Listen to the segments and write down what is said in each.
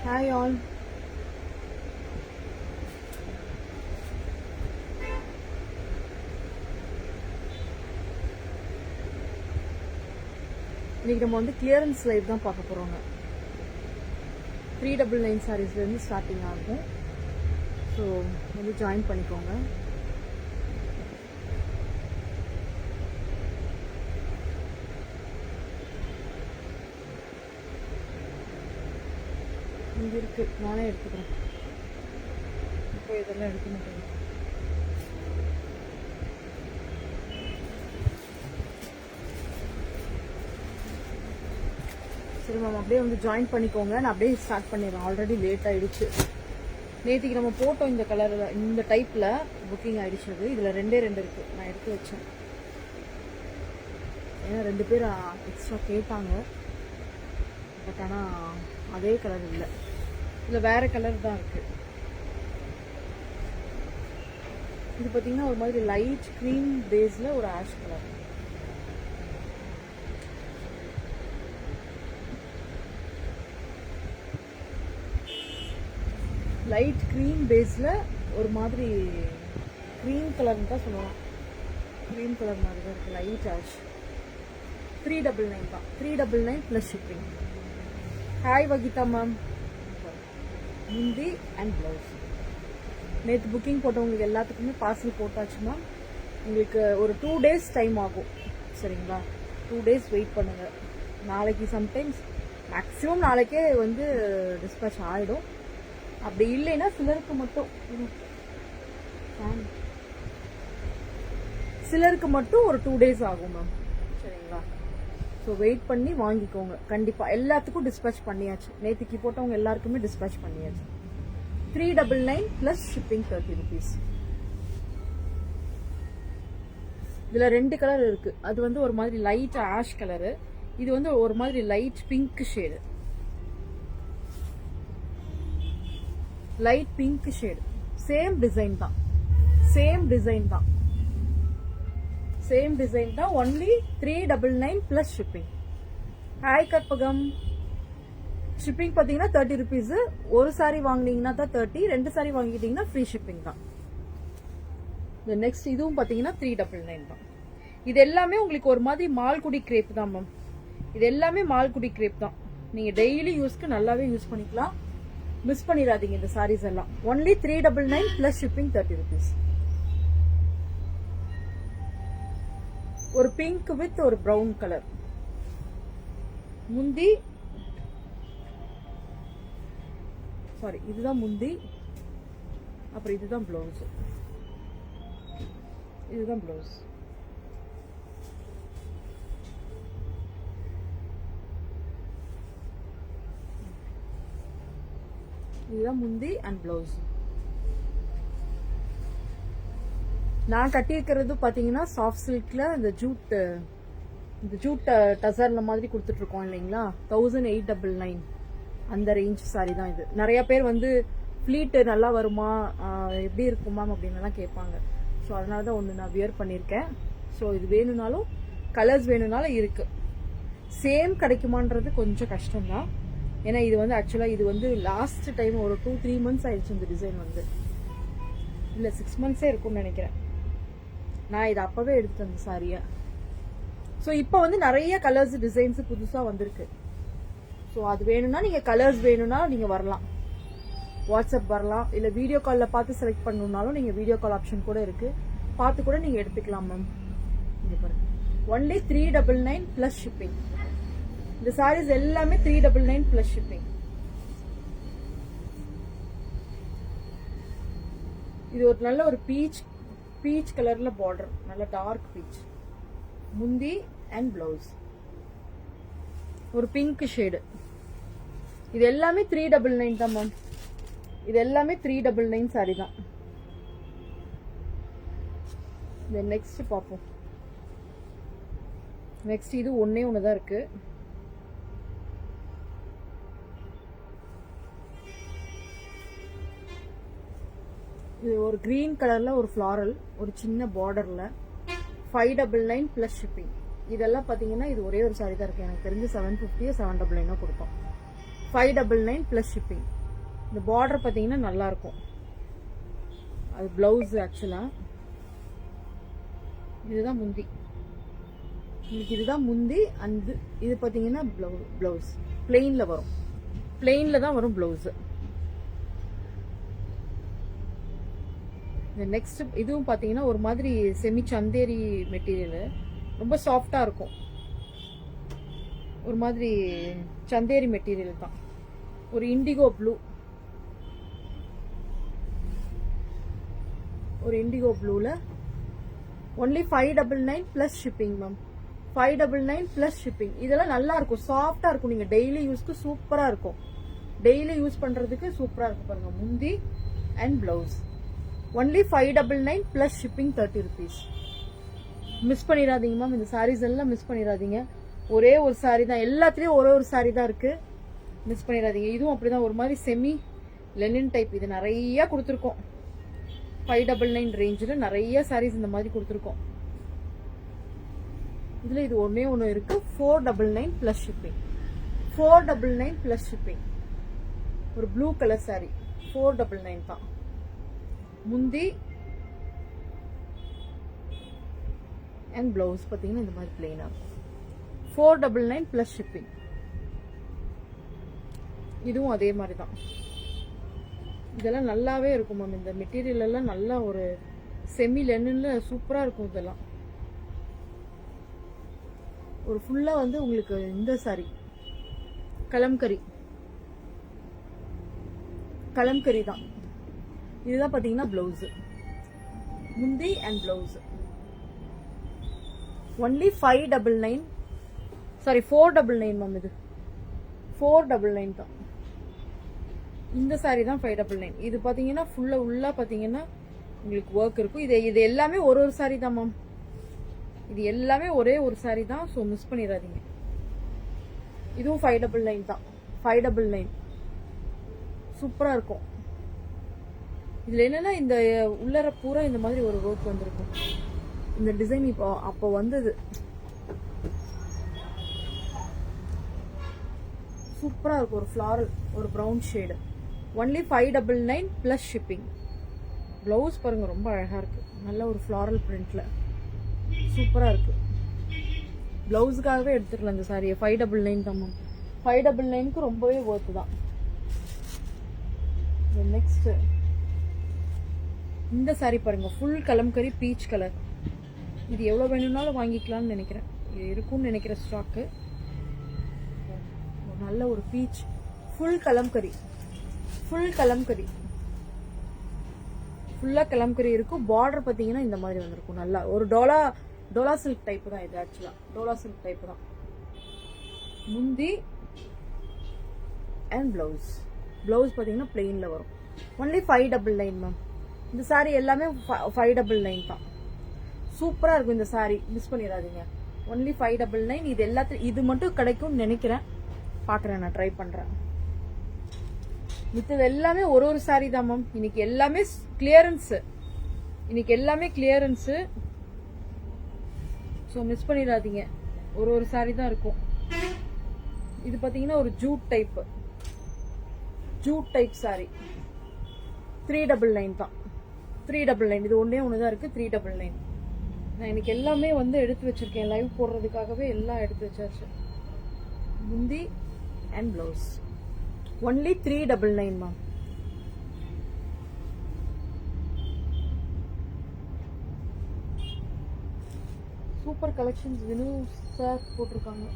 Hi all. இன்னைக்கு நம்ம வந்து கிளியரன்ஸ் லைவ் தான் பார்க்க போறோங்க. 399 சாரீஸ்ல இருந்து ஸ்டார்டிங் ஆகும். ஸோ வந்து ஜாயின் பண்ணிக்கோங்க. இங்க இருக்கு, நானே எடுத்துக்கிறேன். இப்போ இதெல்லாம் எடுக்க மாட்டேங்க. சரி மேம், அப்படியே வந்து ஜாயின் பண்ணிக்கோங்க. நான் அப்படியே ஸ்டார்ட் பண்ணிடுறேன். ஆல்ரெடி லேட் ஆயிடுச்சு. நேற்றுக்கு நம்ம போட்டோம் இந்த கலரில், இந்த டைப்பில் புக்கிங் ஆயிடுச்சு. அது இதில் ரெண்டே இருக்கு, நான் எடுத்து வச்சேன். ஏன்னா 2 பேர் எக்ஸ்ட்ரா கேட்டாங்க. பட் ஆனால் அதே கலர் இல்லை, இதில் வேறு கலர் தான் இருக்குது. இது பார்த்தீங்கன்னா ஒரு மாதிரி லைட் க்ரீம் பேஸில் ஒரு ஆஷ் கலர். லைட் க்ரீம் பேஸில் ஒரு மாதிரி க்ரீம் கலர்னு தான் சொல்லலாம். க்ரீம் கலர் மாதிரி தான் இருக்குது, லைட் ஆஷ். 399 தான். 399 plus shipping. Hi Vahida ma'am. முந்தி அண்ட் ப்ளவுஸ். நேற்று புக்கிங் போட்டவங்களுக்கு எல்லாத்துக்குமே பார்சல் போட்டாச்சு மேம். உங்களுக்கு ஒரு 2 days டைம் ஆகும். சரிங்களா, 2 days வெயிட் பண்ணுங்கள். நாளைக்கு சம்டைம்ஸ் மேக்ஸிமம் நாளைக்கே வந்து டிஸ்பேச் ஆகிடும். அப்படி இல்லைன்னா சிலருக்கு மட்டும் ஒரு 2 days ஆகும் மேம். சரிங்களா, ஸோ வெயிட் பண்ணி வாங்கிக்கோங்க. கண்டிப்பாக எல்லாத்துக்கும் டிஸ்பேச் பண்ணியாச்சு. நேற்றுக்கு போட்டவங்க எல்லாருக்குமே டிஸ்பேச் பண்ணியாச்சு. 399 ப்ளஸ் ஷிப்பிங் 30 rupees. இதில் 2 கலர் இருக்கு. அது வந்து ஒரு மாதிரி லைட் ஆஷ் கலரு, இது வந்து ஒரு மாதிரி light pink shade. Light pink shade. Same design தான், சேம் டிசைன் தான், சேம் டிசைன் தான். Only 399 plus shipping. Hi Karpagam. Shipping பார்த்தீங்கன்னா 30 rupees. ஒரு சாரி வாங்கினீங்கன்னா தான் 30, 2 சாரி வாங்கிட்டீங்கன்னா ஃப்ரீ ஷிப்பிங் தான். நெக்ஸ்ட் இதுவும் பார்த்தீங்கன்னா 399 தான். இது எல்லாமே உங்களுக்கு ஒரு மாதிரி மால்குடி கிரேப் தான் மேம். இது எல்லாமே மால்குடி கிரேப் தான். நீங்கள் டெய்லி யூஸ்க்கு நல்லாவே யூஸ் பண்ணிக்கலாம். மிஸ் பண்ணிடாதீங்க இந்த சாரீஸ் எல்லாம். Only 399 plus shipping 30 rupees. ஒரு பிங்க் வித் ஒரு பிரவுன் கலர். முந்தி, சாரி இதுதான் முந்தி, அப்புறம் இதுதான் பிளவுஸ். இதுதான் பிளவுஸ். இதுதான் முந்தி அண்ட் பிளவுஸ். நான் கட்டியிருக்கிறது பார்த்தீங்கன்னா சாஃப்ட் சில்க்ல இந்த ஜூட் டசர்ல மாதிரி கொடுத்துட்டு இருக்கோம் இல்லைங்களா. 1899 அந்த ரேஞ்ச் சாரி தான் இது. நிறைய பேர் வந்து ஃபிளீட் நல்லா வருமா, எப்படி இருக்குமா அப்படின்னு கேட்பாங்க. ஸோ அதனால தான் ஒன்று நான் வியர் பண்ணியிருக்கேன். ஸோ இது வேணும்னாலும் கலர்ஸ் வேணும்னாலும் இருக்கு. சேம் கிடைக்குமான்றது கொஞ்சம் கஷ்டம்தான். ஏன்னா இது வந்து ஆக்சுவலாக இது வந்து லாஸ்ட் டைம் ஒரு 2-3 months ஆயிடுச்சு. இந்த டிசைன் வந்து இல்லை 6 months இருக்கும்னு நினைக்கிறேன். நான் இது அப்பவே எடுத்தேன் அந்த சாரியை. ஸோ இப்போ வந்து நிறைய கலர்ஸ் டிசைன்ஸ் புதுசாக வந்திருக்கு. ஸோ அது வேணும்னா நீங்கள் கலர்ஸ் வேணும்னா நீங்கள் வரலாம், வாட்ஸ்அப் வரலாம். இல்லை வீடியோ காலில் பார்த்து செலக்ட் பண்ணணுன்னாலும் நீங்கள் வீடியோ கால் ஆப்ஷன் கூட இருக்கு, பார்த்து கூட நீங்கள் எடுத்துக்கலாம் மேம். இங்கே பாருங்க, ஒன்லி 399 ப்ளஸ் ஷிப்பிங். இந்த சாரீஸ் எல்லாமே 399 ப்ளஸ் ஷிப்பிங். இது ஒரு நல்ல ஒரு பீச் கலர்ல பார்டர், நல்ல டார்க் பீச். முந்தி அண்ட் பிளவுஸ் ஒரு பிங்க் ஷேடு. இது எல்லாமே 399 தான் மேம். இது எல்லாமே 399 சாரி தான். நெக்ஸ்ட் பார்ப்போம். நெக்ஸ்ட் இது ஒன்னே ஒண்ணுதான் இருக்கு. இது ஒரு கிரீன் கலர்ல ஒரு ஃப்ளாரல், ஒரு சின்ன பார்டர்ல 599 ப்ளஸ் ஷிப்பிங். இதெல்லாம் பார்த்தீங்கன்னா இது ஒரே ஒரு சாரி தான் இருக்கு. எனக்கு தெரிஞ்சு 750 799 கொடுத்தோம். 599 ப்ளஸ் ஷிப்பிங். இந்த பார்டர் பார்த்தீங்கன்னா நல்லா இருக்கும். அது பிளவுஸ் ஆக்சுவலா. இதுதான் முந்தி. உங்களுக்கு இதுதான் முந்தி. அந்த இது பார்த்தீங்கன்னா பிளவுஸ் பிளெயின்ல வரும். பிளெயின்ல தான் வரும் பிளவுஸ். இந்த நெக்ஸ்ட் இதுவும் பார்த்தீங்கன்னா ஒரு மாதிரி செமி சந்தேரி மெட்டீரியல். ரொம்ப சாஃப்டா இருக்கும். ஒரு மாதிரி சந்தேரி மெட்டீரியல் தான். ஒரு இண்டிகோ ப்ளூ. ஒரு இண்டிகோ ப்ளூல only 599 plus shipping ma'am. 599 plus shipping. இதெல்லாம் நல்லா இருக்கும். சாஃப்டா இருக்கும். நீங்க டெய்லி யூஸ்க்கு சூப்பரா இருக்கும். டெய்லி யூஸ் பண்றதுக்கு சூப்பரா இருக்கும் பாருங்க. முந்தி and blouse. Only 599 plus shipping 30 rupees. Miss பண்ணிடாதீங்க மேம். இந்த சாரீஸ் எல்லாம் மிஸ் பண்ணிடாதீங்க. ஒரே ஒரு சாரி தான். எல்லாத்துலயும் ஒரே ஒரு சாரி தான் இருக்கு. மிஸ் பண்ணிடாதீங்க. இதுவும் அப்படிதான் ஒரு மாதிரி செமி லெனின் டைப். இது நிறைய கொடுத்துருக்கோம். 599 ரேஞ்சில் நிறைய சாரீஸ் இந்த மாதிரி கொடுத்துருக்கோம். இதுல இது ஒன்னே ஒன்று இருக்கு. 499 பிளஸ் ஷிப்பிங். 499 plus shipping. ஒரு ப்ளூ கலர் சாரி 499 தான். முந்தி அண்ட் பிளவுஸ் பார்த்தீங்கன்னா இந்த மாதிரி பிளெயினா இருக்கும். 499 பிளஸ் ஷிப்பிங். இதுவும் அதே மாதிரி தான். இதெல்லாம் நல்லாவே இருக்கும் மேம். இந்த மெட்டீரியல் எல்லாம் நல்லா ஒரு செமி லெனின்ல சூப்பரா இருக்கும். இதெல்லாம் ஒரு ஃபுல்லா வந்து உங்களுக்கு இந்த சாரி கலம்கரி தான். இதுதான் பாத்தீங்கன்னா பிளவுஸ். முந்தி and blouse. Only 599. Sorry 499 ma'am. இது 499 தான். இந்த சாரி தான் 599. இது பாத்தீங்கன்னா ஃபுல்லா உள்ள பாத்தீங்கன்னா உங்களுக்கு ஒர்க் இருக்கும். இது எல்லாமே ஒரு சாரி தான் மேம். இது எல்லாமே ஒரே ஒரு சாரி தான். ஸோ மிஸ் பண்ணிடாதீங்க. இதுவும் 599 தான். 599 சூப்பரா இருக்கும். இதுல என்னன்னா இந்த உள்ளர பூரா இந்த மாதிரி ஒரு ஒர்க் வந்திருக்கும். இந்த டிசைன் இப்போ அப்போ வந்தது. சூப்பரா இருக்கும். ஒரு ஃபிளாரல் ஒரு brown shade. Only 599 plus shipping. Blouse பாருங்க ரொம்ப அழகா இருக்கு. நல்ல ஒரு ஃபிளாரல் பிரிண்ட்ல சூப்பரா இருக்கு. பிளவுஸுக்காகவே எடுத்துக்கலாம் இந்த சாரியை. 599 தான் மேம். 599க்கு ரொம்பவே ஒர்த்து தான். நெக்ஸ்ட் இந்த சாரி பாருங்க. Full kalamkari peach colour. இது எவ்வளவு வேணும்னாலும் வாங்கிக்கலாம்னு நினைக்கிறேன். இது இருக்கும்னு நினைக்கிற ஸ்டாக்கு. நல்ல ஒரு பீச் ஃபுல் கலம்கரி. ஃபுல்லா கலம்கரி இருக்கும். பார்டர் பாத்தீங்கன்னா இந்த மாதிரி வந்திருக்கும். நல்லா ஒரு டோலா சில்க் டைப் தான் இது. ஆக்சுவலா டோலா சில்க் டைப் தான். முந்தி அண்ட் பிளவுஸ் பாத்தீங்கன்னா பிளெயின்ல வரும். Only 599 ma'am. இந்த சாரி எல்லாமே 599 தான். சூப்பரா இருக்கும் இந்த சாரி. மிஸ் பண்ணிடாதீங்க. ஒன்லி 599. இது எல்லாத்தையும் இது மட்டும் கிடைக்கும்னு நினைக்கிறேன். பாக்குறேன், நான் ட்ரை பண்றேன். மித்தது எல்லாமே ஒரு சாரி தான் மேம். இன்னைக்கு எல்லாமே கிளியரன்ஸ். ஸோ மிஸ் பண்ணிடாதீங்க. ஒரு சாரி தான் இருக்கும். இது பாத்தீங்கன்னா ஒரு ஜூட் டைப் சாரி 399 தான். 399. இது ஒன்னே ஒண்ணுதான் இருக்கு. 399. நான் இன்னைக்கு எல்லாமே வந்து எடுத்து வச்சிருக்கேன். லைவ் போடுறதுக்காகவே எல்லாம் எடுத்து வச்சாச்சு. முந்தி and blouse. Only 399 ma'am. Super collections Vinu sir போட்டிருக்காங்க.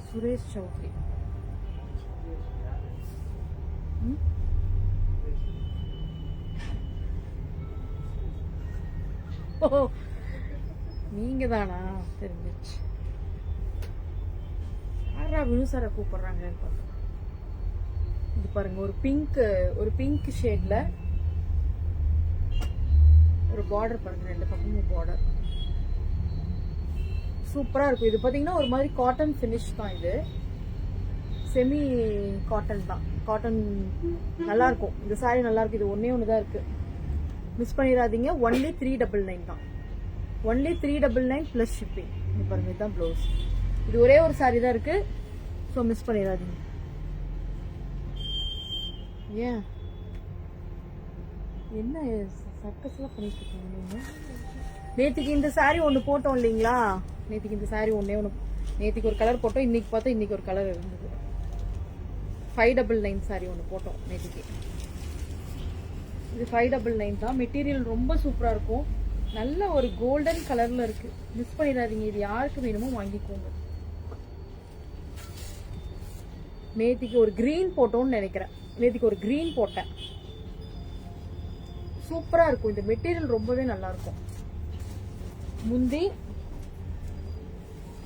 சுரேஷ் சௌத்ரி. நீங்க தானா? தெரிஞ்சிச்சு. யாரா வினு சாரை கூப்பிடுறாங்கன்னு பார்த்தா இது பாருங்க. ஒரு பிங்க் ஷேட்ல ஒரு பார்டர் பாருங்க. 2 பக்கமும் பார்டர் சூப்பரா இருக்கும். இது பாத்தீங்கன்னா ஒரு மாதிரி காட்டன் ஃபினிஷ் தான். இது செமி காட்டன் தான். காட்டன் நல்லா இருக்கும். இந்த சாரி நல்லா இருக்கு. இது ஒன்னே ஒண்ணுதான் இருக்கு. மிஸ் பண்ணிடாதீங்க. ஒன்லி 399 தான். Only 399 plus shipping. இது பாருங்க. இதுதான் பிளவுஸ். இது ஒரே ஒரு சாரி தான் இருக்கு. ஸோ மிஸ் பண்ணிடாதீங்க. ஏன் என்ன சர்க்கஸ்லாம் பண்ணிட்டு இருக்கீங்க நீங்க? நேற்றுக்கு இந்த சாரீ ஒன்று போட்டோம் இல்லைங்களா? நேற்றுக்கு இந்த சாரீ ஒன்று நேற்றுக்கு ஒரு கலர் போட்டோம், இன்னைக்கு பார்த்தா இன்னைக்கு ஒரு கலர் இருந்தது. 599 சாரீ ஒன்று போட்டோம் நேற்றுக்கு. இது 599 தான். மெட்டீரியல் ரொம்ப சூப்பராக இருக்கும். நல்ல ஒரு கோல்டன் கலரில் இருக்கு. மிஸ் பண்ணிடாதீங்க. இது யாருக்கு வேணுமோ வாங்கிக்கோங்க. நேற்றுக்கு ஒரு கிரீன் போட்டோம்னு நினைக்கிறேன். நேற்றுக்கு ஒரு கிரீன் போட்டேன். சூப்பராக இருக்கும். இந்த மெட்டீரியல் ரொம்பவே நல்லா இருக்கும். முந்தி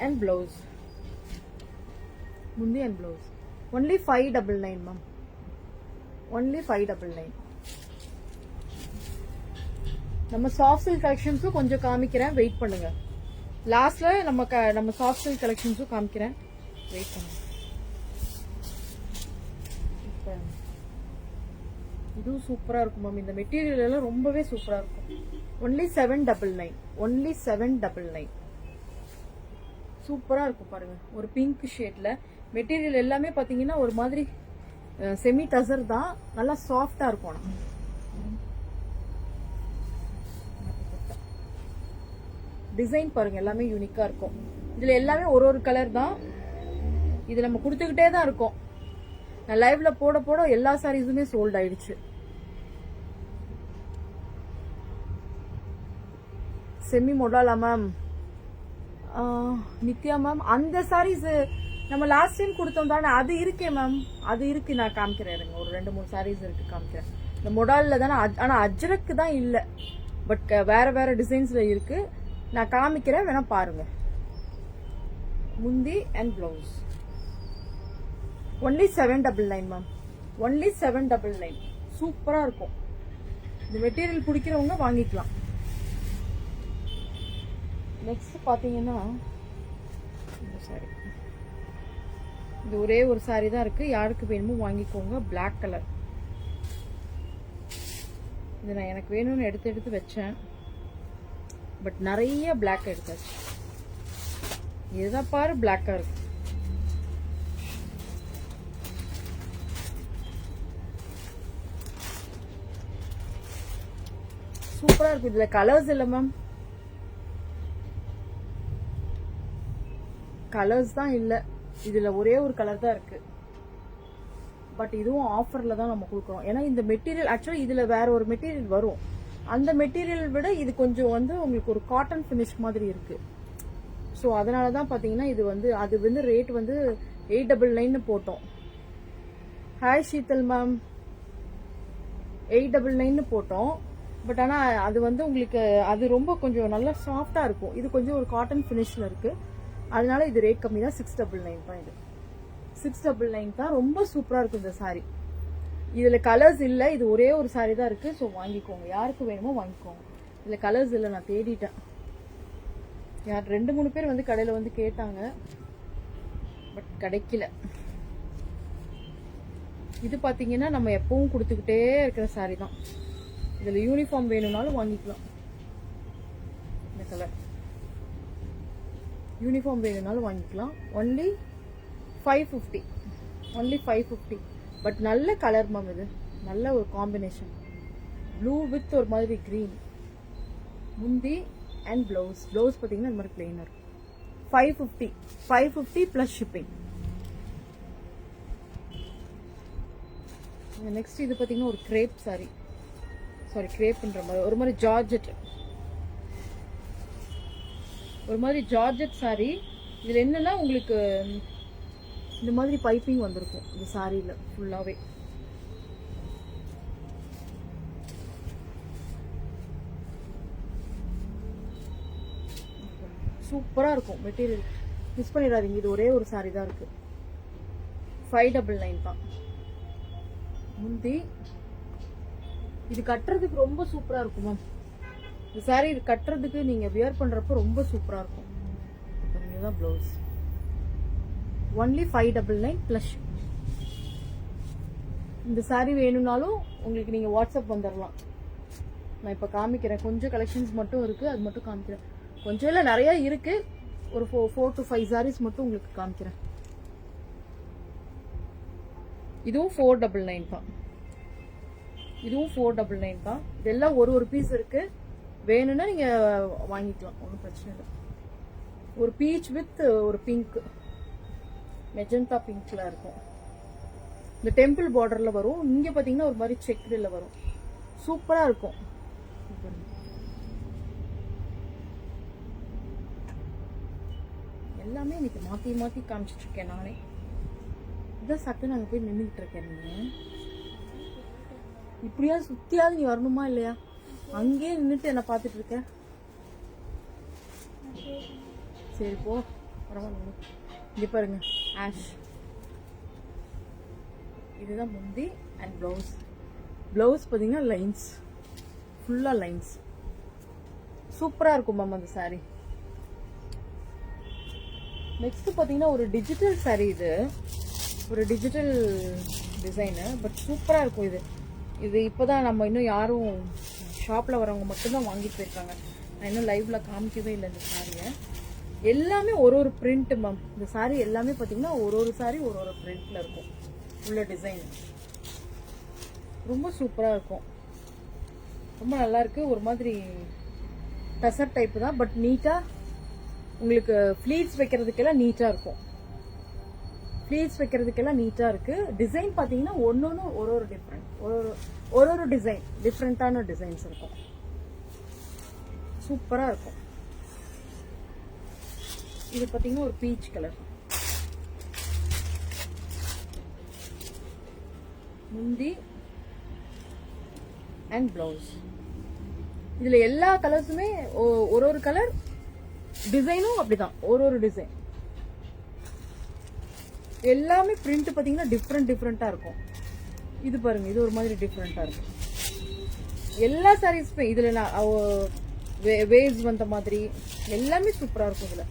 அண்ட் பிளவுஸ். முந்தி and blouse only 599 ma'am. Only 599. நம்ம சாஃப்ட் சில்க் கலெக்ஷன்ஸும் கொஞ்சம் காமிக்கிறேன், வெயிட் பண்ணுங்க. லாஸ்ட்ல நம்ம சாஃப்ட் சில்க் கலெக்ஷன்ஸும் காமிக்கிறேன், வெயிட் பண்ணுங்க. இதுவும் சூப்பரா இருக்கும் மேம். இந்த மெட்டீரியல் எல்லாம் ரொம்பவே சூப்பரா இருக்கும். ஒன்லி 799. ஒன்லி 799. சூப்பரா இருக்கும் பாருங்க. ஒரு பிங்க் ஷேட்ல மெட்டீரியல் எல்லாமே பாத்தீங்கன்னா ஒரு மாதிரி செமி டசர் தான். நல்லா சாஃப்டா இருக்கும். டிசைன் பாருங்க, எல்லாமே யூனிக்கா இருக்கும். இதுல எல்லாமே ஒரு கலர் தான். இது நம்ம கொடுத்துக்கிட்டே தான் இருக்கோம். நான் லைவ்ல போட போட எல்லா சாரீஸுமே சோல்ட் ஆயிடுச்சு. செமி மொடாலா மேம்? நித்யா மேம், அந்த சாரீஸ் நம்ம லாஸ்ட் டைம் கொடுத்தோம் தானே, அது இருக்கே மேம். அது இருக்கு, நான் காமிக்கிறேன். இருங்க, ஒரு 2-3 சாரீஸ் இருக்கு, காமிக்கிறேன். இந்த மொடால்ல தானே, ஆனா அஜ்ரக்கு தான் இல்ல, பட் வேற வேற டிசைன்ஸ்ல இருக்கு. நான் காமிக்கிறேன், வேணா பாருங்க. முந்தி and blouse only 799 ma'am. Only 799. சூப்பரா இருக்கும். இந்த மெட்டீரியல் பிடிக்கிறவங்க வாங்கிக்கலாம். நெக்ஸ்ட் பாத்தீங்கன்னா இந்த சாரி. இது ஒரே ஒரு சாரி தான் இருக்கு. யாருக்கு வேணுமோ வாங்கிக்கோங்க. Black colour. இது நான் எனக்கு வேணும்னு எடுத்து வச்சேன், பட் நிறைய பிளாக் எடுத்தாச்சு. எதை பாரு பிளாக்கா இருக்கு. சூப்பரா இருக்கு. இதுல கலர்ஸ் இல்ல மேம், கலர்ஸ் தான் இல்ல. இதுல ஒரே ஒரு கலர் தான் இருக்கு. பட் இதுவும் ஆஃபர்ல தான் நம்ம கொடுக்குறோம். ஏன்னா இந்த மெட்டீரியல் ஆக்சுவலி இதுல வேற ஒரு மெட்டீரியல் வரும். அந்த மெட்டீரியல் விட இது கொஞ்சம் வந்து உங்களுக்கு ஒரு காட்டன் ஃபினிஷ் மாதிரி இருக்கு. ஸோ அதனால தான் பாத்தீங்கன்னா இது வந்து அது வந்து ரேட் வந்து 899 போட்டோம். ஹாய் ஷீதல் மேம், 899 போட்டோம். பட் ஆனா அது வந்து உங்களுக்கு அது ரொம்ப கொஞ்சம் நல்லா சாஃப்டா இருக்கும். இது கொஞ்சம் ஒரு காட்டன் ஃபினிஷ்ல இருக்கு. அதனால இது ரேட் கம்மி தான். 699 தான். இது 699 தான். ரொம்ப சூப்பரா இருக்கும் இந்த சாரி. இதுல கலர்ஸ் இல்ல, இது ஒரே ஒரு சாரி தான் இருக்கு. ஸோ வாங்கிக்கோங்க, யாருக்கு வேணுமோ வாங்கிக்கோங்க. இதுல கலர்ஸ் இல்ல, நான் தேடிட்டேன். யார் 2-3 பேர் வந்து கடையில வந்து கேட்டாங்க, பட் கிடைக்கல. இது பாத்தீங்கன்னா நம்ம எப்பவும் கொடுத்துக்கிட்டே இருக்கிற சாரி தான். இதுல யூனிஃபார்ம் வேணும்னாலும் வாங்கிக்கலாம். இந்த கலர் யூனிஃபார்ம் வேணும்னாலும் வாங்கிக்கலாம். ஒன்லி 550. ஒன்லி 550. பட் நல்ல கலர் மேம். இது நல்ல ஒரு காம்பினேஷன். ப்ளூ வித் ஒரு மாதிரி கிரீன். முந்தி அண்ட் பிளவுஸ். பிளவுஸ் பார்த்தீங்கன்னா இந்த மாதிரி பிளெயினாக இருக்கும். 550. 550 ப்ளஸ் ஷிப்பிங். நெக்ஸ்ட் இது பார்த்தீங்கன்னா ஒரு கிரேப் சாரி. சாரி, கிரேப்ன்ற மாதிரி ஒரு மாதிரி ஜார்ஜெட். ஒரு மாதிரி ஜார்ஜெட் சாரி. இதுல என்னன்னா உங்களுக்கு இந்த மாதிரி பைப்பிங் வந்திருக்கும் இந்த சாரியில ஃபுல்லாவே. சூப்பரா இருக்கும் மெட்டீரியல். மிஸ் பண்ணிடாதீங்க. இது ஒரே ஒரு சாரி தான் இருக்கு. 599 தான். முந்தி இது கட்டுறதுக்கு ரொம்ப சூப்பரா இருக்கும் மேம். இந்த சாரி கட்டுறதுக்கு நீங்க வியர் பண்றப்ப ரொம்ப சூப்பரா இருக்கும். இதுதான் பிளவுஸ். Only 599 plus. இந்த சாரி வேணும்னாலும் உங்களுக்கு நீங்க வாட்ஸ்அப் வந்துடலாம். நான் இப்ப காமிக்கிறேன். கொஞ்சம் கலெக்ஷன்ஸ் மட்டும் இருக்கு, அது மட்டும் காமிக்கிறேன். கொஞ்சம் இல்ல, நிறைய இருக்கு. ஒரு 4 to 5 சாரீஸ் மட்டும் உங்களுக்கு காமிக்கிறேன். இதுவும் 499 தான். இதுவும் 499 தான். இதெல்லாம் ஒரு பீஸ் இருக்கு. வேணும்னா நீங்க வாங்கிக்கலாம், ஒன்றும் பிரச்சனை இல்லை. ஒரு பீச் வித் ஒரு பிங்க், மெஜந்தா பிங்க்ல இருக்கும். இந்த டெம்பிள் பார்டர்ல வரும். இங்க பாத்தீங்கன்னா ஒரு மாதிரி செக்ல வரும். சூப்பரா இருக்கும். எல்லாமே இன்னைக்கு மாத்தி மாத்தி காமிச்சிட்டு இருக்கேன் நானே. இதான் சட்டு நாங்க போய் நின்றுட்டு இருக்கேன். நீங்க இப்படியா சுத்தியாவது நீ வரணுமா இல்லையா? அங்கேயே நின்றுட்டு என்ன பார்த்துட்டு இருக்க? சரி போ, பரவாயில்ல. இங்க பாருங்க, ஆஷ். இதுதான் முந்தி அண்ட் பிளவுஸ். பிளவுஸ் பார்த்தீங்கன்னா லைன்ஸ், ஃபுல்லா லைன்ஸ். சூப்பரா இருக்கும் மேம் அந்த சாரி. நெக்ஸ்ட் பார்த்தீங்கன்னா ஒரு டிஜிட்டல் சாரி. இது ஒரு டிஜிட்டல் டிசைனு, பட் சூப்பரா இருக்கும். இது இப்போதான் நம்ம இன்னும் யாரும் ஷாப்ல வரவங்க மட்டும்தான் வாங்கிட்டு போயிருக்காங்க. நான் இன்னும் லைவ்ல காமிக்கவே இல்லை இந்த சாரியை. எல்லாமே ஒரு பிரிண்ட் மேம். இந்த சாரி எல்லாமே பார்த்தீங்கன்னா ஒரு சாரி ஒரு பிரிண்ட்ல இருக்கும். உள்ள டிசைன் ரொம்ப சூப்பரா இருக்கும். ரொம்ப நல்லா இருக்கு. ஒரு மாதிரி டசர் டைப் தான், பட் நீட்டா உங்களுக்கு ஃபிளீட்ஸ் வைக்கிறதுக்கெல்லாம் நீட்டா இருக்கும். ஃபிளீட்ஸ் வைக்கிறதுக்கெல்லாம் நீட்டா இருக்கு. டிசைன் பாத்தீங்கன்னா ஒன்னொன்னு ஒரு டிஃப்ரெண்ட், ஒரு டிசைன் டிஃப்ரெண்டான டிசைன்ஸ் இருக்கும். சூப்பரா இருக்கும். இது பாத்தீங்கன்னா ஒரு பீச் கலர். முந்தி அண்ட் பிளவுஸ். இதுல எல்லா கலர்ஸுமே ஒரு கலர், டிசைனும் அப்படிதான் ஒரு டிசைன். எல்லாமே பிரிண்ட் பாத்தீங்கன்னா டிஃப்ரெண்டா இருக்கும். இது பாருங்க, இது ஒரு மாதிரி டிஃப்ரெண்டா இருக்கும். எல்லா சாரீஸ்மே இதுல நான் வேஸ் வந்த மாதிரி எல்லாமே சூப்பரா இருக்கும். இதுல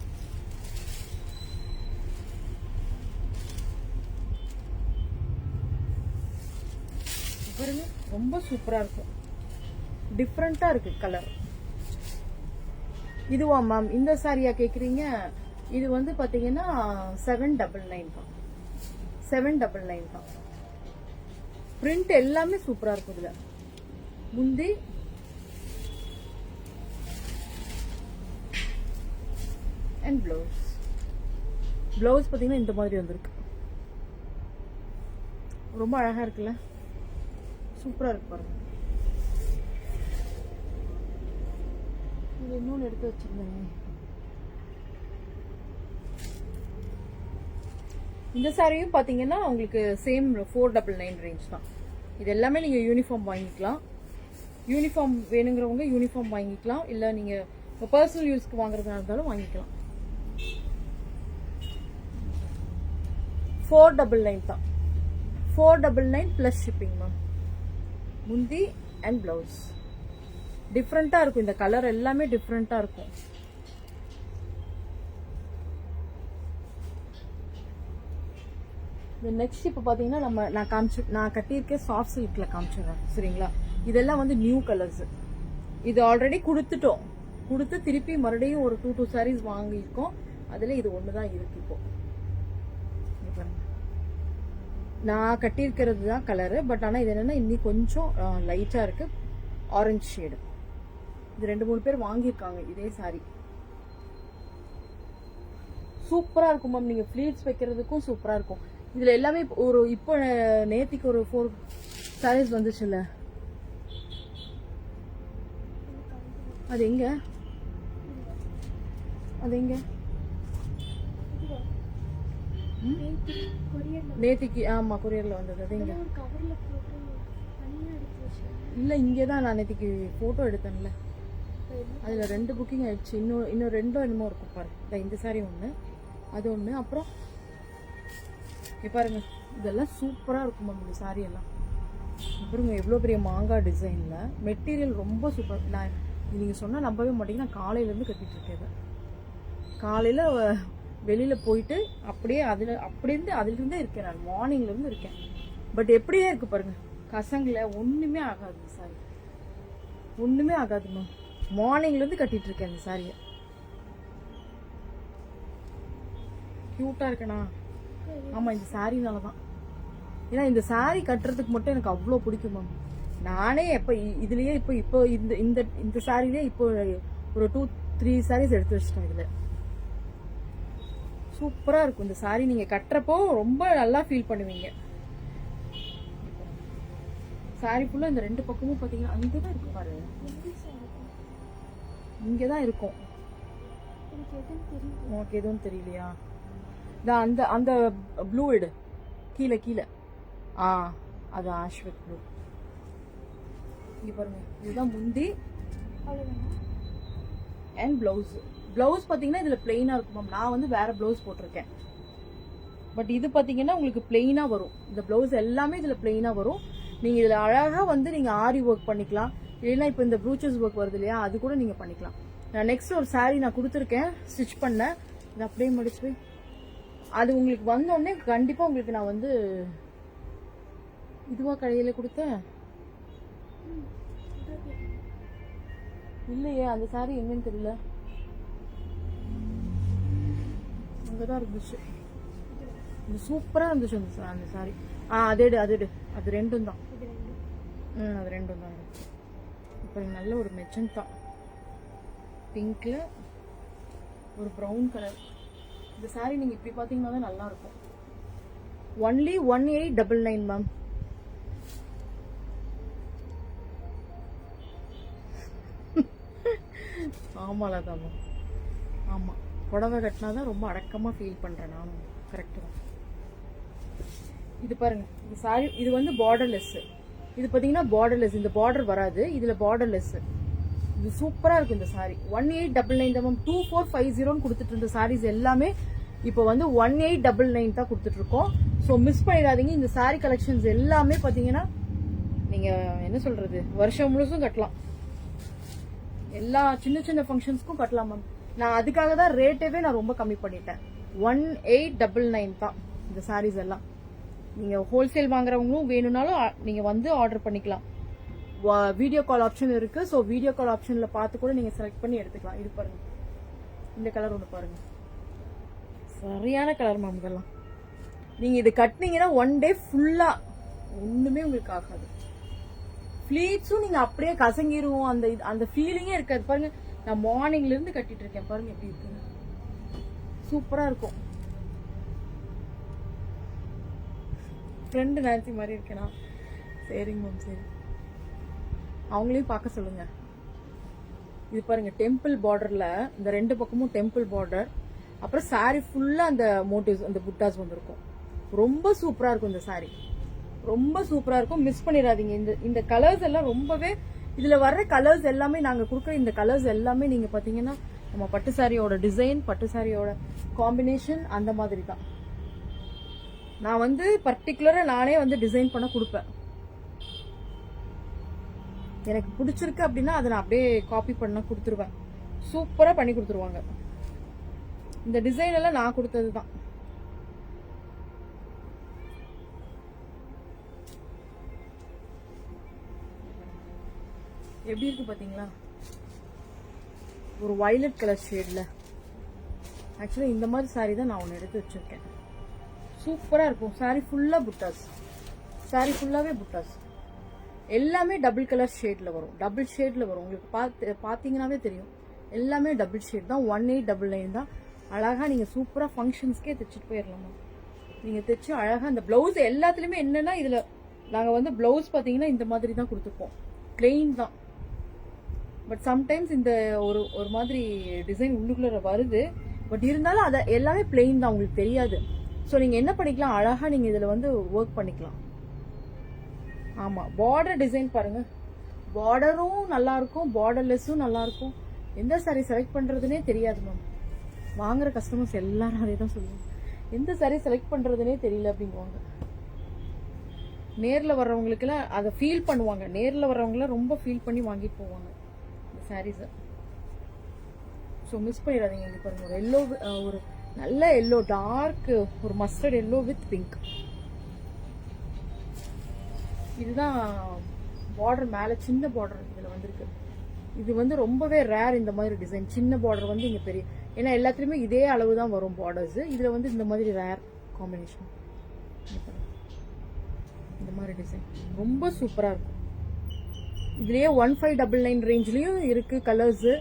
பாருங்க, ரொம்ப சூப்பரா இருக்கும். டிஃப்ரெண்டா இருக்கு கலர். இதுவா மேம் இந்த சாரியா கேக்குறீங்க? இது வந்து பாத்தீங்கன்னா 799 தான். 799 தான். பிரிண்ட் எல்லாமே சூப்பரா இருக்கும். இதுல முந்தி அண்ட் பிளவுஸ். பிளவுஸ் பாத்தீங்கன்னா இந்த மாதிரி வந்திருக்கு. ரொம்ப அழகா இருக்குல்ல? சூப்பரா இருக்கு பாருங்க. இது இன்னொன்னு எடுத்து வச்சிருந்தேன். இந்த சாரியும் பாத்தீங்கன்னா உங்களுக்கு சேம் 499 ரேஞ்ச் தான். இது எல்லாமே நீங்க யூனிஃபார்ம் வாங்கிக்கலாம். யூனிஃபார்ம் வேணுங்கிறவங்க யூனிஃபார்ம் வாங்கிக்கலாம், இல்ல நீங்க பர்சனல் யூஸ்க்கு வாங்குறதா இருந்தாலும் வாங்கிக்கலாம். 499 தான். 499 பிளஸ் ஷிப்பிங் மேம். முந்தி அண்ட் பிளவுஸ் டிஃப்ரெண்டா இருக்கும். இந்த கலர் எல்லாமே டிஃப்ரெண்டா இருக்கும். நெக்ஸ்ட் இப்போ பாத்தீங்கன்னா நான் கட்டியிருக்கேன் சாஃப்ட் சில்க்ல காமிச்சிடுறேன். சரிங்களா? இதெல்லாம் வந்து நியூ கலர்ஸ். இது ஆல்ரெடி கொடுத்து திருப்பி மறுபடியும் ஒரு 2 சாரீஸ் வாங்கியிருக்கோம். அதுல இது ஒண்ணுதான் இருக்கு. இப்போ நான் கட்டியிருக்கிறது தான் கலரு, பட் ஆனா இது என்னன்னா இன்னி கொஞ்சம் லைட்டா இருக்கு, ஆரஞ்சு ஷேடு. இது 2-3 பேர் வாங்கியிருக்காங்க இதே சாரி. சூப்பரா இருக்கும் மேம். நீங்க ஃபிளீட்ஸ் வைக்கிறதுக்கும் சூப்பரா இருக்கும். இதுல எல்லாமே இப்போ நேத்திக்கு ஒரு 4 சாரீஸ் வந்துச்சுல்ல, அது எங்க நேத்திக்கு? ஆமா, கொரியர்ல வந்தது. அது எங்க? இல்ல, இங்கதான். நான் நேத்திக்கு போட்டோ எடுத்தேன்ல, அதுல 2 புக்கிங் ஆயிடுச்சு. இன்னும் 2 என்னமோ இருக்கும் பாரு. இந்த சாரி ஒண்ணு, அது ஒண்ணு. அப்புறம் பாருங்க, இதெல்லாம் சூப்பரா இருக்கும் மேம் இந்த சாரி எல்லாம். பாருங்க எவ்வளவு பெரிய மாங்காய் டிசைன்ல. மெட்டீரியல் ரொம்ப சூப்பர். நான் நீங்க சொன்னா நம்பவே மாட்டீங்க. நான் காலையில இருந்து கட்டிட்டு இருக்கேன். காலையில வெளியில போயிட்டு அப்படியே அதுல இருந்தே இருக்கேன். நான் மார்னிங்ல இருந்து இருக்கேன். பட் எப்படியே இருக்கு பாருங்க, கசங்கல ஒண்ணுமே ஆகாது சாரி, ஒண்ணுமே ஆகாது மேம். மார்னிங்ல இருந்து கட்டிட்டு இருக்கேன் இந்த சாரிய. கியூட்டா இருக்கனா? ஆமா, இந்த சாரினாலதான். ஏன்னா இந்த saree கட்டுறதுக்கு மட்டும் எனக்கு அவ்வளோ பிடிக்கும் மேம். நானே எப்போ இதுலயே இப்போ இந்த இந்த இந்த சாரிலே இப்போ ஒரு 2-3 sarees எடுத்து வச்சிட்டேன். இதுல சூப்பரா இருக்கும் இந்த saree. நீங்க கட்டுறப்போ ரொம்ப நல்லா ஃபீல் பண்ணுவீங்க. saree ஃபுல்லா இந்த ரெண்டு பக்கமும் பாத்தீங்கன்னா அங்கதான் இருக்கு பாரு, இங்கதான் இருக்கும். உனக்கு எதுவும் தெரியலையா? அந்த அந்த ப்ளூ எடு, கீழே கீழே. அது ஆஷ்வித் ப்ளூ. இங்க பாருங்க, இதுதான் முந்தி அண்ட் பிளவுஸ். பிளவுஸ் பாத்தீங்கன்னா இதுல பிளெயினா இருக்கும் மேம். நான் வந்து வேற பிளவுஸ் போட்டிருக்கேன். பட் இது பாத்தீங்கன்னா உங்களுக்கு பிளெயினா வரும். இந்த பிளவுஸ் எல்லாமே இதுல பிளெயினா வரும். நீங்க இதுல அழகா வந்து நீங்க ஆரி ஒர்க் பண்ணிக்கலாம். இல்லைன்னா இப்ப இந்த ப்ரூச்சஸ் ஒர்க் வருது இல்லையா, அது கூட நீங்க பண்ணிக்கலாம். நான் நெக்ஸ்ட் ஒரு saree நான் கொடுத்துருக்கேன், ஸ்டிச் பண்ண. இது அப்படியே முடிச்சு அது உங்களுக்கு வந்தோடனே கண்டிப்பா உங்களுக்கு நான் வந்து இதுவா கடையில கொடுத்தேன் இல்லையே. அந்த saree எங்கன்னு தெரியல, அங்கதான் இருந்துச்சு. சூப்பரா இருந்துச்சு அந்த saree. அது ரெண்டும் தான். அது ரெண்டும் தான். இப்போ நல்ல ஒரு மெஜந்தா பிங்க்ல ஒரு ப்ரௌன் கலர். இந்த saree நீங்க இப்படி பாத்தீங்கன்னா தான் நல்லா இருக்கும். Only 1899 ma'am. ஆமாலதான் மேம். ஆமா, புடவை கட்டினாதான் ரொம்ப அடக்கமா ஃபீல் பண்றேன் நானும். கரெக்ட் தான். இது பாருங்க, இந்த saree இது வந்து பார்டர்லெஸ். இது பாத்தீங்கன்னா பார்டர்லெஸ், இந்த பார்டர் வராது, இதுல பார்டர்லெஸ். இது சூப்பரா இருக்கும் இந்த saree. 1899 தான் மேம். 2450 கொடுத்துட்டு இருந்த sarees எல்லாமே இப்போ வந்து 1899 தான் கொடுத்துட்டு இருக்கோம். ஸோ மிஸ் பண்ணிடாதீங்க. இந்த saree கலெக்ஷன்ஸ் எல்லாமே பாத்தீங்கன்னா நீங்க என்ன சொல்றது, வருஷம் முழுசும் கட்டலாம். எல்லா சின்ன சின்ன ஃபங்க்ஷன்ஸ்க்கும் கட்டலாம் மேம். நான் அதுக்காக தான் ரேட்டவே நான் ரொம்ப கம்மி பண்ணிட்டேன். 1899 தான் இந்த sarees எல்லாம். நீங்க ஹோல்சேல் வாங்குறவங்களும் வேணும்னாலும் நீங்க வந்து ஆர்டர் பண்ணிக்கலாம். வீடியோ கால் ஆப்ஷன் இருக்கு. ஸோ வீடியோ கால் ஆப்ஷன்ல பார்த்து கூட நீங்க செலக்ட் பண்ணி எடுத்துக்கலாம். இது பாருங்க, இந்த கலர் ஒன்று பாருங்க, சரியான கலர் மேம். இதெல்லாம் நீங்க இது கட்டினீங்கன்னா ஒன் டே ஃபுல்லா ஒண்ணுமே உங்களுக்கு ஆகாது. ஃபிளீட்ஸும் நீங்க அப்படியே கசங்கிரும், அந்த ஃபீலிங்கே இருக்காது. பாருங்க, நான் மார்னிங்ல இருந்து கட்டிட்டு இருக்கேன். பாருங்க எப்படி இருக்குன்னு, சூப்பரா இருக்கும். ஃப்ரெண்டு நான்சி மாதிரி இருக்கேனா? சரிங்க மேம், சரி. அவங்களையும் பார்க்க சொல்லுங்க. இது பாருங்க, டெம்பிள் பார்டர்ல இந்த ரெண்டு பக்கமும் டெம்பிள் பார்டர். அப்புறம் saree ஃபுல்லா அந்த மோட்டிவ்ஸ், அந்த புட்டாஸ் வந்திருக்கும். ரொம்ப சூப்பரா இருக்கும் இந்த saree, ரொம்ப சூப்பரா இருக்கும். மிஸ் பண்ணிடாதீங்க. இந்த கலர்ஸ் எல்லாம் ரொம்பவே, இதுல வர்ற கலர்ஸ் எல்லாமே நாங்க கொடுக்குற இந்த கலர்ஸ் எல்லாமே நீங்க பாத்தீங்கன்னா நம்ம பட்டு சாரியோட டிசைன், பட்டு சாரியோட காம்பினேஷன் அந்த மாதிரி தான். நான் வந்து பர்டிகுலரா நானே வந்து டிசைன் பண்ண கொடுப்பேன். எனக்கு பிடிச்சிருக்கு அப்படின்னா அதை நான் அப்படியே காப்பி பண்ண கொடுத்துருவேன். சூப்பரா பண்ணி கொடுத்துருவாங்க. இந்த டிசைன் எல்லாம் நான் கொடுத்தது தான். எப்படி இருக்கு பாத்தீங்களா? ஒரு வயலட் கலர் ஷேட்ல. ஆக்சுவலா இந்த மாதிரி saree தான் நான் ஒன்று எடுத்து வச்சிருக்கேன். சூப்பரா இருக்கும். saree ஃபுல்லா புட்டாஸ், saree ஃபுல்லாவே புட்டாஸ். எல்லாமே டபுள் கலர் ஷேட்ல வரும், டபுள் ஷேட்ல வரும். உங்களுக்கு பாத்தீங்கன்னாவே தெரியும். எல்லாமே டபுள் ஷேட் தான். 1899 தான். அழகா நீங்க சூப்பரா ஃபங்க்ஷன்ஸ்க்கே தைச்சிட்டு போயிடலாமா. நீங்க தைச்சு அழகா இந்த பிளவுஸ் எல்லாத்துலயுமே என்னன்னா, இதுல நாங்க வந்து பிளவுஸ் பாத்தீங்கன்னா இந்த மாதிரி தான் கொடுத்துருப்போம், பிளெயின் தான். பட் சம்டைம்ஸ் இந்த ஒரு மாதிரி டிசைன் உள்ளுக்குள்ள வருது. பட் இருந்தாலும் அதை எல்லாமே பிளெயின் தான், உங்களுக்கு தெரியாது. ஸோ நீங்க என்ன பண்ணிக்கலாம், அழகா நீங்க இதுல வந்து ஒர்க் பண்ணிக்கலாம். ஆமா, பார்டர் டிசைன் பாருங்க, பார்டரும் நல்லா இருக்கும், பார்டர்லெஸ்ஸும் நல்லா இருக்கும். எந்த saree செலக்ட் பண்றதுனே தெரியாது மேம். வாங்குற கஸ்டமர்ஸ் எல்லாரும் அதே தான் சொல்லுவாங்க, எந்த saree செலக்ட் பண்றதுனே தெரியல அப்படிங்குவாங்க. நேர்ல வர்றவங்களுக்குலாம் அதை ஃபீல் பண்ணுவாங்க. நேர்ல வர்றவங்களாம் ரொம்ப ஃபீல் பண்ணி வாங்கிட்டு போவாங்க இந்த சாரீஸை. ஸோ மிஸ் பண்ணிடாதீங்க. இங்க பாருங்க, ஒரு எல்லோ, ஒரு நல்ல எல்லோ, டார்க் ஒரு மஸ்டர்ட் எல்லோ வித் பிங்க். இதுதான் பார்டர், மேல சின்ன பார்டர் இதுல வந்திருக்கு. இது வந்து ரொம்பவே ரேர் இந்த மாதிரி டிசைன். சின்ன பார்டர் வந்து இங்க பெரிய, ஏன்னா எல்லாத்துலயுமே இதே அளவு தான் வரும் பார்டர்ஸ். இதுல வந்து இந்த மாதிரி ரேர் காம்பினேஷன். இந்த மாதிரி டிசைன் ரொம்ப சூப்பராக இருக்கும். இதுலேயே 1599 ரேஞ்ச்லேயும் இருக்குது கலர்ஸு.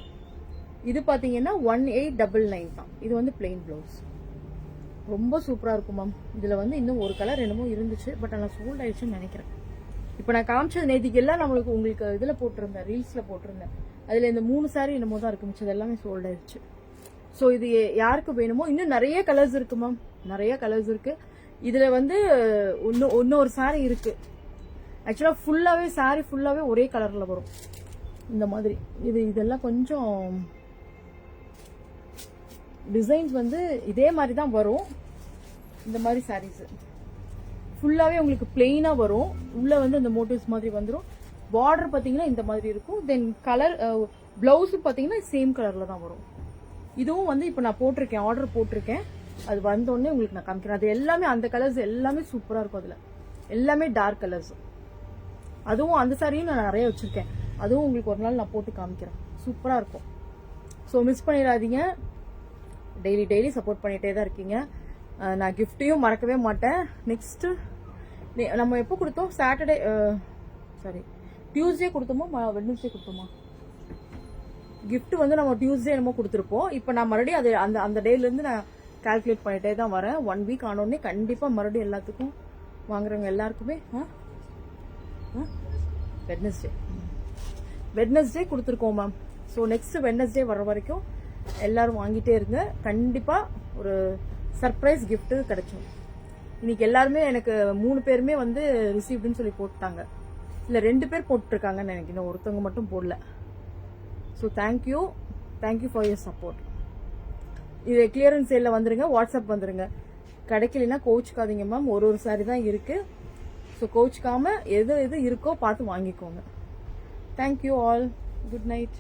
இது பார்த்தீங்கன்னா 1899 தான். இது வந்து பிளெயின் ப்ளவுஸ். ரொம்ப சூப்பராக இருக்கும் மேம். இதில் வந்து இன்னும் ஒரு கலர் என்னமோ இருந்துச்சு, பட் ஆனால் சோல்ட் ஆயிடுச்சுன்னு நினைக்கிறேன். இப்போ நான் காமிச்சது நேற்றுக்கு எல்லாம் உங்களுக்கு இதில் போட்டிருந்தேன், ரீல்ஸில் போட்டிருந்தேன். அதில் இந்த 3 சாரீ என்னமோ தான் இருக்கு, மிச்சது எல்லாமே சோல்ட் ஆயிடுச்சு. ஸோ இது யாருக்கு வேணுமோ இன்னும் நிறைய கலர்ஸ் இருக்கு மேம், நிறைய கலர்ஸ் இருக்கு. இதில் வந்து இன்னொரு சாரீ இருக்கு. ஆக்சுவலாக ஃபுல்லாகவே சாரீ ஃபுல்லாகவே ஒரே கலரில் வரும் இந்த மாதிரி. இதெல்லாம் கொஞ்சம் டிசைன்ஸ் வந்து இதே மாதிரி தான் வரும். இந்த மாதிரி சாரீஸ் ஃபுல்லாகவே உங்களுக்கு பிளெயினாக வரும். உள்ளே வந்து இந்த மோட்டிவ்ஸ் மாதிரி வந்துடும். பார்டர் பார்த்தீங்கன்னா இந்த மாதிரி இருக்கும். தென் கலர் பிளவுஸு பார்த்தீங்கன்னா சேம் கலரில் தான் வரும். இதுவும் வந்து இப்போ நான் போட்டிருக்கேன், ஆர்டர் போட்டிருக்கேன். அது வந்தோடனே உங்களுக்கு நான் காமிக்கிறேன். அது எல்லாமே அந்த கலர்ஸ் எல்லாமே சூப்பராக இருக்கும். அதில் எல்லாமே டார்க் கலர்ஸ். அதுவும் அந்த சாரியும் நான் நிறைய வச்சுருக்கேன். அதுவும் உங்களுக்கு ஒரு நாள் நான் போட்டு காமிக்கிறேன். சூப்பராக இருக்கும். ஸோ மிஸ் பண்ணிடாதீங்க. டெய்லி சப்போர்ட் பண்ணிகிட்டே தான் இருக்கீங்க. நான் கிஃப்ட்டையும் மறக்கவே மாட்டேன். நெக்ஸ்ட்டு நம்ம எப்போ கொடுத்தோம்? சாட்டர்டே டியூஸ்டே கொடுத்தோமா வெட்னஸ்டே கொடுத்தோமா? கிஃப்ட் வந்து நம்ம டியூஸ்டே என்னமோ கொடுத்துருப்போம். இப்போ நான் மறுபடியும் அது அந்த டேலேருந்து நான் கால்குலேட் பண்ணிகிட்டே தான் வரேன். 1 வீக் ஆனோடனே கண்டிப்பாக மறுபடியும் எல்லாத்துக்கும் வாங்குறவங்க எல்லாருக்குமே வெட்னஸ்டே கொடுத்துருக்கோம் மேம். ஸோ நெக்ஸ்ட் வெட்னஸ்டே வர வரைக்கும் எல்லாரும் வாங்கிட்டே இருங்க. கண்டிப்பாக ஒரு சர்ப்ரைஸ் கிஃப்ட் கிடைக்கும். இன்னைக்கு எல்லாருமே எனக்கு 3 பேருமே வந்து ரிசீவ்டுன்னு சொல்லி போட்டாங்க. இல்லை 2 பேர் போட்டுருக்காங்கன்னு எனக்கு, இன்னும் ஒருத்தவங்க மட்டும் போடல. So thank you for your support. இது கிளியரன்ஸ் சேலில் வந்துருங்க, வாட்ஸ்அப் வந்துருங்க. கிடைக்கலனா கோச்சுக்காதீங்க மேம். ஒரு சாரி தான் இருக்கு. ஸோ கோச்சுக்காம எது இருக்கோ பார்த்து வாங்கிக்கோங்க. Thank you all. Good night.